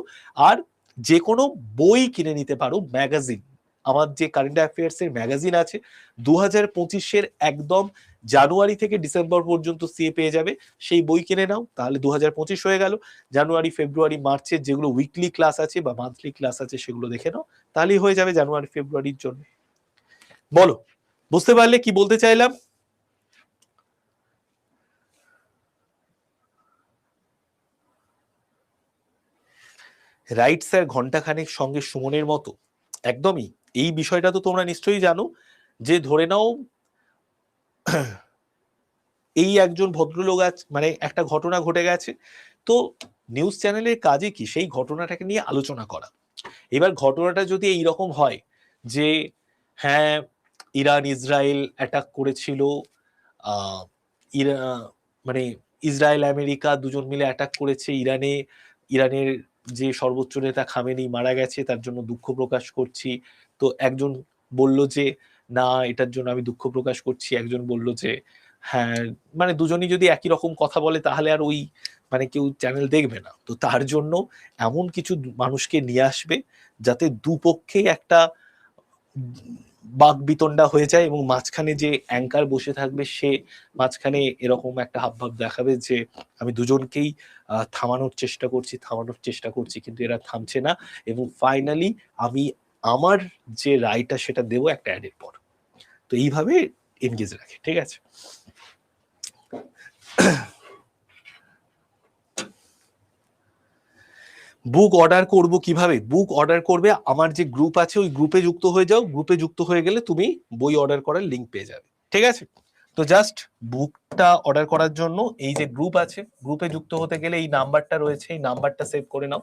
আর যে কোনো বই কিনে নিতে পারো, ম্যাগাজিন। আমার যে কারেন্ট অ্যাফেয়ার্স এর ম্যাগাজিন আছে 2025-এর একদম জানুয়ারি থেকে ডিসেম্বর পর্যন্ত সিএ পেয়ে যাবে, সেই বই কিনে নাও, তাহলে 2025 হয়ে গেল। জানুয়ারি, ফেব্রুয়ারি, মার্চের যেগুলো উইকলি ক্লাস আছে বা মান্থলি ক্লাস আছে সেগুলো দেখে নাও, তাহলেই হয়ে যাবে জানুয়ারি ফেব্রুয়ারির জন্য। বলো, বুঝতে পারলে কি বলতে চাইলাম? রাইট স্যার, ঘন্টাখানেক সঙ্গে সুমনের মতো, একদমই। এই বিষয়টা তো তোমরা নিশ্চয়ই জানো, যে ধরে নাও এই একজন ভদ্রলোক আছে, মানে একটা ঘটনা ঘটে গেছে, তো নিউজ চ্যানেলের কাজে কি সেই ঘটনাটাকে নিয়ে আলোচনা করা। এবার ঘটনাটা যদি এইরকম হয় যে হ্যাঁ, ইরান ইসরায়েল অ্যাটাক করেছিল, আহ ইরা মানে ইসরায়েল আমেরিকা দুজন মিলে অ্যাটাক করেছে ইরানে, ইরানের যে সর্বোচ্চ নেতা খামেনি মারা গেছে, তার জন্য দুঃখ প্রকাশ করছি। তো একজন বলল যে না, এটার জন্য আমি দুঃখ প্রকাশ করছি, একজন বলল যে হ্যাঁ, মানে দুজনই যদি একই রকম কথা বলে তাহলে আর ওই মানে কেউ চ্যানেল দেখবে না। তো তার জন্য এমন কিছু মানুষকে নিয়ে আসবে যাতে দুপক্ষেই একটা বাক বিতণ্ডা হয়ে যায়, এবং মাঝখানে যে অ্যাঙ্কার বসে থাকবে সে মাঝখানে এরকম একটা হাবভাব দেখাবে যে আমি দুজনকেই থামানোর চেষ্টা করছি কিন্তু এরা থামছে না, এবং ফাইনালি আমি আমার যে রায়টা সেটা দেবো একটা অ্যাডের পর। তো এইভাবে এনগেজ রাখে, ঠিক আছে। বুক অর্ডার করব কিভাবে? বুক অর্ডার করবে, আমার যে গ্রুপ আছে ওই গ্রুপে যুক্ত হয়ে যাও, গ্রুপে যুক্ত হয়ে গেলে তুমি বই অর্ডার করার লিঙ্ক পেয়ে যাবে, ঠিক আছে। তো জাস্ট বুকটা অর্ডার করার জন্য এই যে গ্রুপ আছে, গ্রুপে যুক্ত হতে গেলে এই নাম্বারটা রয়েছে, এই নাম্বারটা সেভ করে নাও,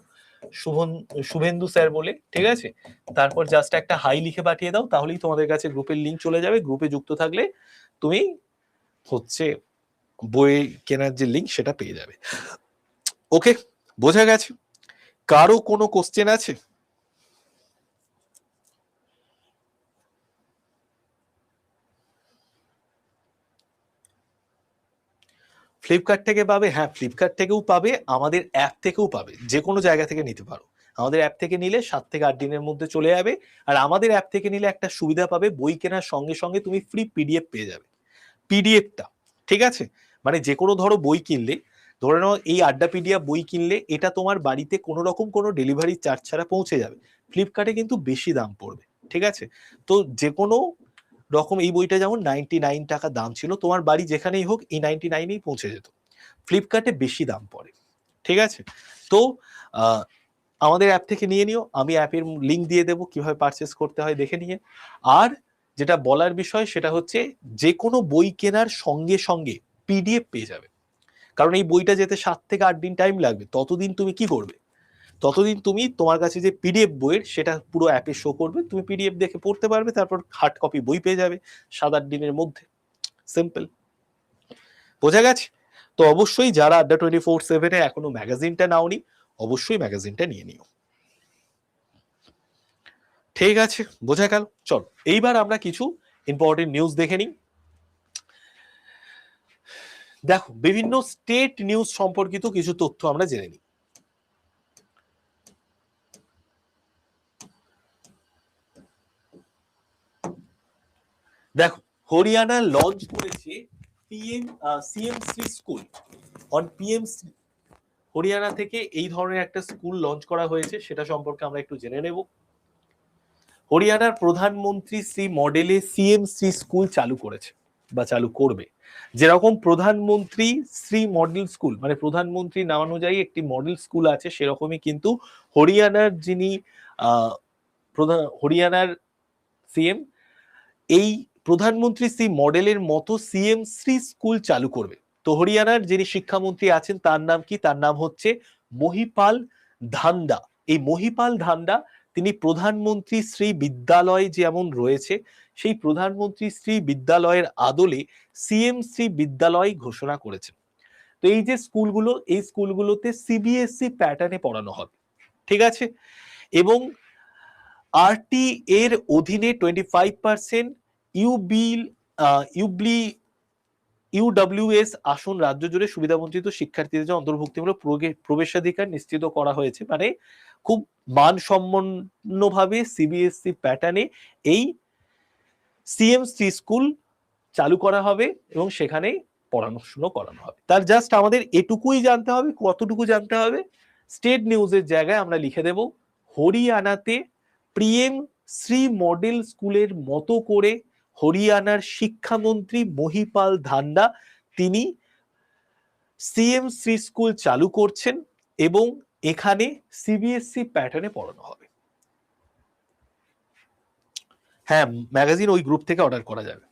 শুভেন্দু স্যার বলে, ঠিক আছে। তারপর জাস্ট একটা হাই লিখে পাঠিয়ে দাও, তাহলেই তোমাদের কাছে গ্রুপের লিঙ্ক চলে যাবে। গ্রুপে যুক্ত থাকলে তুমি হচ্ছে বই কেনার যে লিঙ্ক সেটা পেয়ে যাবে। ওকে, বোঝা গেছে? কারো কোনো কোশ্চেন আছে? ফ্লিপকার্ট থেকে পাবে, হ্যাঁ ফ্লিপকার্ট থেকেও পাবে, আমাদের অ্যাপ থেকেও পাবে, যে কোনো জায়গা থেকে নিতে পারো। আমাদের অ্যাপ থেকে নিলে 7 থেকে 8 দিনের মধ্যে চলে যাবে। আর আমাদের অ্যাপ থেকে নিলে একটা সুবিধা পাবে, বই কেনার সঙ্গে সঙ্গে তুমি ফ্রি পিডিএফ পেয়ে যাবে, পিডিএফটা, ঠিক আছে। মানে যে কোনো ধরো বই কিনলে, ধরে নাও এই আড্ডাপিডিয়া বই কিনলে, এটা তোমার বাড়িতে কোনো রকম কোনো ডেলিভারি চার্জ ছাড়া পৌঁছে যাবে। ফ্লিপকার্টে কিন্তু বেশি দাম পড়বে, ঠিক আছে। তো যে কোনো রকম এই বইটা যেমন 99 টাকা দাম ছিল, তোমার বাড়ি যেখানেই হোক এই 99-এই পৌঁছে যেত। ফ্লিপকার্টে বেশি দাম পড়ে, ঠিক আছে? তো আমাদের অ্যাপ থেকে নিয়ে নিও, আমি অ্যাপের লিঙ্ক দিয়ে দেবো কিভাবে পারচেস করতে হয় দেখে নিয়ে। আর যেটা বলার বিষয় সেটা হচ্ছে যে কোনো বই কেনার সঙ্গে সঙ্গে পিডিএফ পেয়ে যাবে, কারণ এই বইটা যেতে 7 থেকে 8 দিন টাইম লাগবে। ততদিন তুমি কি করবে, ততদিন তুমি তোমার কাছে যে পিডিএফ বইয়ের সেটা পুরো অ্যাপে শো করবে, তুমি পিডিএফ দেখে পড়তে পারবে, তারপর হার্ড কপি বই পেয়ে যাবে 7-8 দিনের মধ্যে। সিম্পল, বোঝা গেছে? তো অবশ্যই যারা আড্ডা 24/7-এ এখনো ম্যাগাজিনটা নাওনি, অবশ্যই ম্যাগাজিনটা নিয়ে নিও। ঠিক আছে, বোঝা গেল? চল এইবার আমরা কিছু ইম্পর্টেন্ট নিউজ দেখে নিই। দেখো, বিভিন্ন স্টেট নিউজ সম্পর্কিত কিছু তথ্য আমরা জেনে নিই। দেখো, হরিয়ানা লঞ্চ করেছে CMC school on PMC. Haryana থেকে এই ধরনের একটা স্কুল লঞ্চ করা হয়েছে, সেটা সম্পর্কে আমরা একটু জেনে নেব। হরিয়ানার প্রধানমন্ত্রী শ্রী মডেলে সিএমসি স্কুল চালু করেছে বা চালু করবে। যেরকম প্রধানমন্ত্রী শ্রী মডেল স্কুল, মানে প্রধানমন্ত্রী নাম অনুযায়ী একটি মডেল স্কুল আছে, সেরকমই কিন্তু হরিয়ানার যিনি হরিয়ানার সিএম, এই প্রধানমন্ত্রী শ্রী মডেলের মতো সিএমসি স্কুল চালু করবে। তো হরিয়ানার যিনি শিক্ষামন্ত্রী আছেন তার নাম কি? তার নাম হচ্ছে মহিপাল ধান্দা। এই মহিপাল ধান্দা তিনি প্রধানমন্ত্রী শ্রী বিদ্যালয় যেমন রয়েছে সেই প্রধানমন্ত্রী শ্রী বিদ্যালয়ের আদলে সিএমসি বিদ্যালয় ঘোষণা করেছেন। তো এই যে স্কুলগুলো, এই স্কুলগুলোতে সিবিএসই প্যাটার্নে পড়ানো হবে, ঠিক আছে? এবং আরটি এর অধীনে 25% ইউডব্লিউএস আসন রাজ্য জুড়ে সুবিধাবঞ্চিত শিক্ষার্থীদের অন্তর্ভুক্তিমূলক প্রবেশাধিকার নিশ্চিত করা হয়েছে। মানে খুব মানসম্পন্নভাবে সিবিএসই প্যাটার্নে এই সিএমসি স্কুল চালু করা হবে এবং সেখানে পড়াশোনা করানো হবে। তার জাস্ট আমাদের এটুকুই জানতে হবে। কতটুকু জানতে হবে? স্টেট নিউজের জায়গায় আমরা লিখে দেব হরিয়ানাতে পিএম শ্রী মডেল স্কুলের মতো করে হরিয়ানার শিক্ষামন্ত্রী মহিপাল ধান্দা তিনি সিএমসি স্কুল চালু করছেন এবং এখানে সিবিএসই প্যাটার্নে পড়ানো হবে। হ্যাঁ, ম্যাগাজিন ওই গ্রুপ থেকে অর্ডার করা যাবে।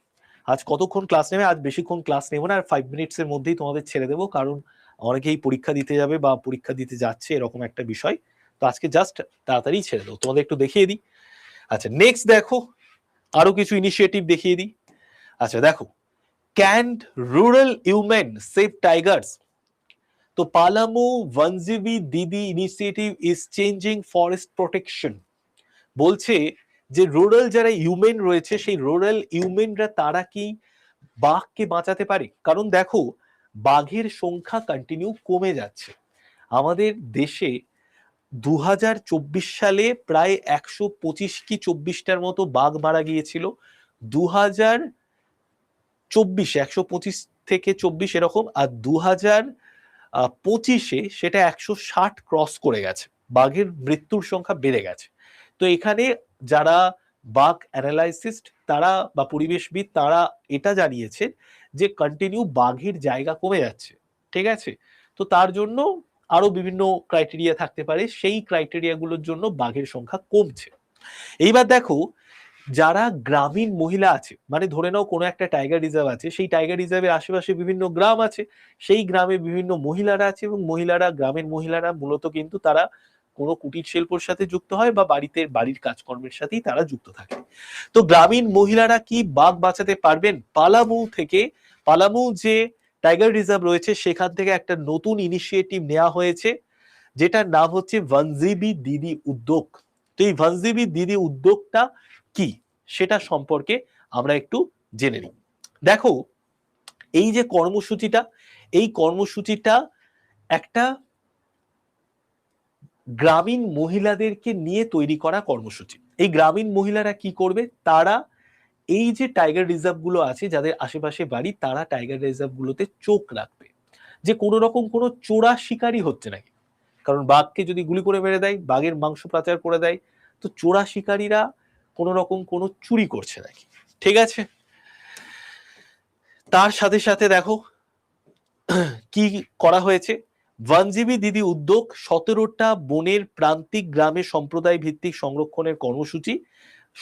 আজ কতক্ষণ ক্লাস নেবে? আজ বেশিক্ষণ ক্লাস নেব না, আর 5 মিনিটসের মধ্যেই তোমাদের ছেড়ে দেবো, কারণ অনেকেই পরীক্ষা দিতে যাবে বা পরীক্ষা দিতে যাচ্ছে, এরকম একটা বিষয়। তো আজকে জাস্ট তাড়াতাড়ি ছেড়ে দেবো, তোমাদের একটু দেখিয়ে দিই। আচ্ছা, নেক্সট দেখো আরো কিছু ইনিশিয়েটিভ দেখিয়ে দিই। আচ্ছা দেখো, ক্যান্ড রুরাল উইমেন সেভ টাইগার্স। তো পালামু ওয়ানজিবি দিদি initiative is changing forest protection. বলছে যে রুরাল যারা ইউমেন রয়েছে, সেই রুরাল ইউমেনরা তারা কি বাঘকে বাঁচাতে পারে? কারণ দেখো, বাঘের সংখ্যা কন্টিনিউ কমে যাচ্ছে আমাদের দেশে। 2024 সালে প্রায় 125 কি 24টার মতো বাঘ মারা গিয়েছিল। 2024 125 থেকে 24 এরকম, আর 2025-এ সেটা 160 ক্রস করে গেছে। বাঘের মৃত্যুর সংখ্যা বেড়ে গেছে। তো এখানে যারা বাঘ অ্যানালাইসিস্ট তারা বা পরিবেশবিদ তারা এটা জানিয়েছে যে কন্টিনিউ বাঘের জায়গা কমে যাচ্ছে, ঠিক আছে? তো তার জন্য আরো বিভিন্ন ক্রাইটেরিয়া থাকতে পারে, সেই ক্রাইটেরিয়া গুলোর জন্য বাঘের সংখ্যা কমছে। এইবার দেখো, যারা গ্রামীণ মহিলা আছে, মানে ধরে নাও কোনো একটা টাইগার রিজার্ভ আছে, সেই টাইগার রিজার্ভের আশেপাশে বিভিন্ন গ্রাম আছে, সেই গ্রামে বিভিন্ন মহিলারা আছে এবং গ্রামের মহিলারা মূলত কিন্তু তারা কোনো কুটির শিল্পের সাথে যুক্ত হয় বা বাড়ির কাজকর্মের সাথেই তারা যুক্ত থাকে। তো গ্রামীণ মহিলারা কি বাঘ বাঁচাতে পারবেন? পালামু যে টাইগার রিজার্ভ রয়েছে সেখান থেকে একটা নতুন ইনিশিয়েটিভ নেওয়া হয়েছে, যেটার নাম হচ্ছে ওয়ানজিবি দিদি উদ্যোগ। তো এই ওয়ানজিবি দিদি উদ্যোগটা কি সেটা সম্পর্কে আমরা একটু জেনে নিই। দেখো, এই যে কর্মসূচিটা, এই কর্মসূচিটা একটা গ্রামীণ মহিলাদেরকে নিয়ে তৈরি করা কর্মসূচি। এই গ্রামীণ মহিলারা কি করবে? তারা এই যে টাইগার রিজার্ভ গুলো আছে যাদের আশেপাশে বাড়ি, তারা টাইগার রিজার্ভ গুলোতে চোখ রাখবে যে কোনো রকম কোনো চোরা শিকারি হচ্ছে নাকি। কারণ বাঘকে যদি গুলি করে মেরে দেয়, বাঘের মাংস পাচার করে দেয়, তো চোরা শিকারীরা কোনো রকম কোনো চুরি করছে নাকি, ঠিক আছে, তার সাথে সাথে দেখো কি করা হয়েছে। বনজীবী দিদি উদ্যোগ 17টা বনের প্রান্তিক গ্রামে সম্প্রদায় ভিত্তিক সংরক্ষণের কর্মসূচি।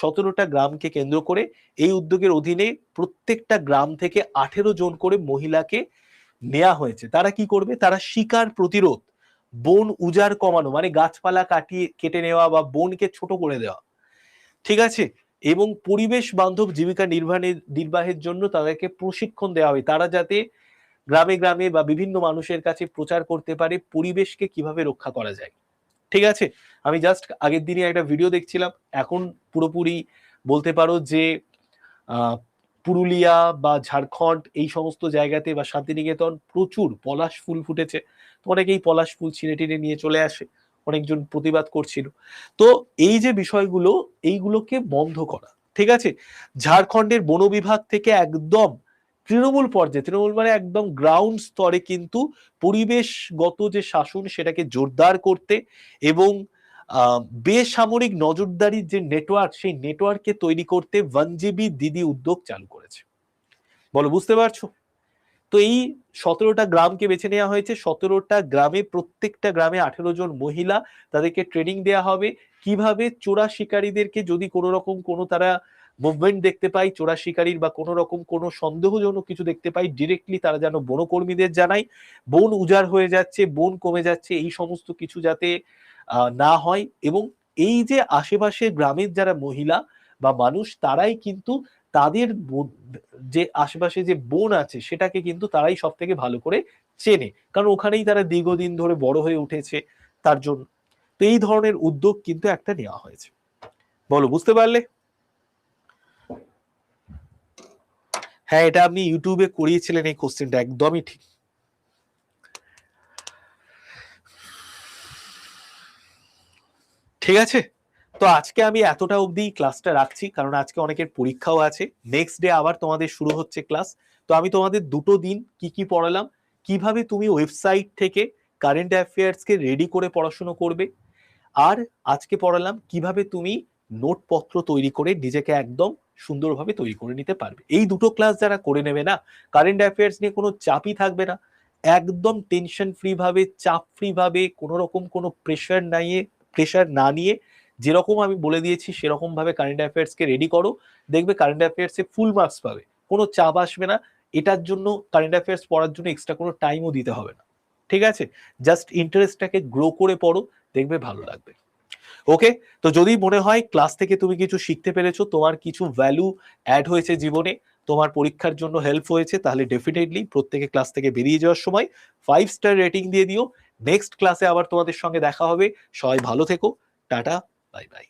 17টা গ্রামকে কেন্দ্র করে এই উদ্যোগের অধীনে প্রত্যেকটা গ্রাম থেকে 18 জন করে মহিলাকে নেওয়া হয়েছে। তারা কি করবে? তারা শিকার প্রতিরোধ, বন উজাড় কমানো মানে গাছপালা কাটিয়ে কেটে নেওয়া বা বনকে ছোট করে দেওয়া, ঠিক আছে, এবং পরিবেশ বান্ধব জীবিকা নির্বাহের জন্য তাদেরকে প্রশিক্ষণ দেওয়া হবে। তারা যাতে গ্রামে গ্রামে বা বিভিন্ন মানুষের কাছে প্রচার করতে পারে পরিবেশকে কিভাবে রক্ষা করা যায়। ঠিক আছে, আমি জাস্ট আগের দিনে একটা ভিডিও দেখছিলাম, এখন পুরোপুরি বলতে পারো যে পুরুলিয়া বা ঝাড়খণ্ড এই সমস্ত জায়গাতে বা শান্তিনিকেতন প্রচুর পলাশ ফুল ফুটেছে। তো অনেকেই পলাশ ফুল ছিঁড়ে টিনে নিয়ে চলে আসে, অনেকজন প্রতিবাদ করছিল। তো এই যে বিষয়গুলো, এইগুলোকে বন্ধ করা, ঠিক আছে। ঝাড়খণ্ডের বন বিভাগ থেকে একদম তৃণমূল পর্যায়ে, তৃণমূল মানে একদম গ্রাউন্ড স্তরে কিন্তু পরিবেশগত যে শাসন সেটাকে জোরদার করতে এবং বেসামরিক নজরদারির যে নেটওয়ার্ক, সেই নেটওয়ার্ককে তৈরি করতে বনজীবী দিদি উদ্যোগ চালু করেছে। বলো, বুঝতে পারছো? তো এই 17টা গ্রামকে বেছে নেওয়া হয়েছে। 17টা গ্রামে, প্রত্যেকটা গ্রামে 18 জন মহিলা, তাদেরকে ট্রেনিং দেওয়া হবে কিভাবে চোরা শিকারীদেরকে যদি কোনো রকম কোনো তারা মুভমেন্ট দেখতে পাই চোরা শিকারীর বা কোনো রকম কোনো সন্দেহজনক কিছু দেখতে পাই, ডিরেক্টলি তারা যেন বনকর্মীদের জানায়। বন উজাড় হয়ে যাচ্ছে, বন কমে যাচ্ছে, এই সমস্ত কিছু যাতে না হয়। এবং এই যে আশেপাশে গ্রামের যারা মহিলা বা মানুষ, তারাই কিন্তু তাদের যে আশেপাশে যে বন আছে সেটাকে কিন্তু তারাই সব থেকে ভালো করে চেনে, কারণ ওখানেই তারা দীর্ঘদিন ধরে বড় হয়ে উঠেছে তার জন্য। তো এই ধরনের উদ্যোগ কিন্তু একটা নেওয়া হয়েছে। বলো, বুঝতে পারলে? হ্যাঁ, এটা আপনি ইউটিউবে করিয়েছিলেন এই কোশ্চেনটা, একদমই ঠিক। ঠিক আছে, তো আজকে আমি এতটা অবধি ক্লাসটা রাখছি, কারণ আজকে অনেকের পরীক্ষাও আছে। নেক্সট ডে আবার তোমাদের শুরু হচ্ছে ক্লাস। তো আমি তোমাদের দুটো দিন কি কি পড়ালাম, কিভাবে তুমি ওয়েবসাইট থেকে কারেন্ট অ্যাফেয়ার্স কে রেডি করে পড়াশোনা করবে, আর আজকে পড়ালাম কিভাবে তুমি নোটপত্র তৈরি করে নিজেকে একদম সুন্দরভাবে তৈরি করে নিতে পারবে। এই দুটো ক্লাস যারা করে নেবে না, কারেন্ট অ্যাফেয়ার্স নিয়ে কোনো চাপই থাকবে না, একদম টেনশন ফ্রি ভাবে, চাপ ফ্রি ভাবে, কোনো রকম কোনো প্রেশার না নিয়ে যেরকম আমি বলে দিয়েছি সেরকম ভাবে কারেন্ট অ্যাফেয়ার্স কে রেডি করো, দেখবে কারেন্ট অ্যাফেয়ার্স এ ফুল মার্কস পাবে, কোনো চাপ আসবে না। এটার জন্য কারেন্ট অ্যাফেয়ার্স পড়ার জন্য এক্সট্রা কোনো টাইমও দিতে হবে না, ঠিক আছে। জাস্ট ইন্টারেস্টটাকে গ্রো করে পড়ো, দেখবে ভালো লাগবে। ওকে, তো যদি মনে হয় ক্লাস থেকে তুমি কিছু শিখতে পেরেছো, তোমার কিছু ভ্যালু অ্যাড হয়েছে জীবনে, তোমার পরীক্ষার জন্য হেল্প হয়েছে, তাহলে ডেফিনেটলি প্রত্যেকে ক্লাস থেকে বেরিয়ে যাওয়ার সময় 5 স্টার রেটিং দিয়ে দিও। নেক্সট ক্লাসে আবার তোমাদের সঙ্গে দেখা হবে। সবাই ভালো থেকো, টাটা, বাই বাই।